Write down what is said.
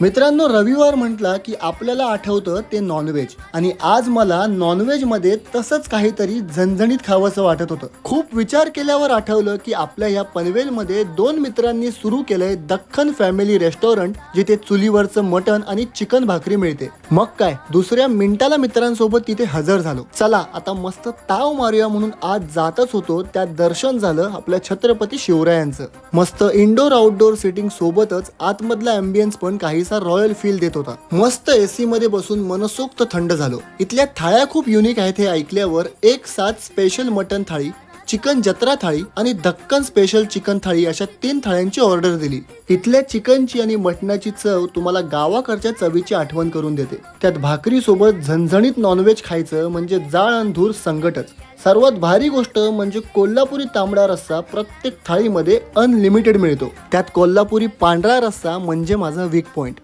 मित्रांनो, रविवार म्हटला की आपल्याला आठवतं ते नॉनव्हेज. आणि आज मला नॉनव्हेज मध्ये तसंच काहीतरी झणझणीत खावंसं वाटत होतं. खूप विचार केल्यावर आठवलं की आपल्या ह्या पनवेलमध्ये दोन मित्रांनी सुरू केलंय दख्खन फॅमिली रेस्टॉरंट, जिथे चुलीवरचं मटण आणि चिकन भाकरी मिळते. मग काय, दुसऱ्या मिनिटाला मित्रांसोबत तिथे हजर झालो. चला आता मस्त ताव मारूया म्हणून आज जातच होतो, त्यात दर्शन झालं आपल्या छत्रपती शिवरायांचं. मस्त इंडोर आउटडोर सिटिंग सोबतच आतमधला अँबियन्स पण काहीसा रॉयल फील देत होता. मस्त एसी मध्ये बसून मनसोक्त थंड झालो. इथल्या थाळ्या खूप युनिक आहेत हे ऐकल्यावर एक साथ स्पेशल मटन थाळी, चिकन जत्रा थाळी आणि दक्कन स्पेशल चिकन थाळी अशा 3 थाळ्यांची ऑर्डर दिली. इथल्या चिकनची आणि मटणाची चव तुम्हाला गावाकडच्या चवीची आठवण करून देते. त्यात भाकरी सोबत झणझणीत नॉनव्हेज खायचं म्हणजे जाळ आणि धूर संकटच. सर्वात भारी गोष्ट म्हणजे कोल्हापुरी तांबडा रस्सा प्रत्येक थाळीमध्ये अनलिमिटेड मिळतो. त्यात कोल्हापुरी पांढरा रस्सा म्हणजे माझा वीक पॉइंट.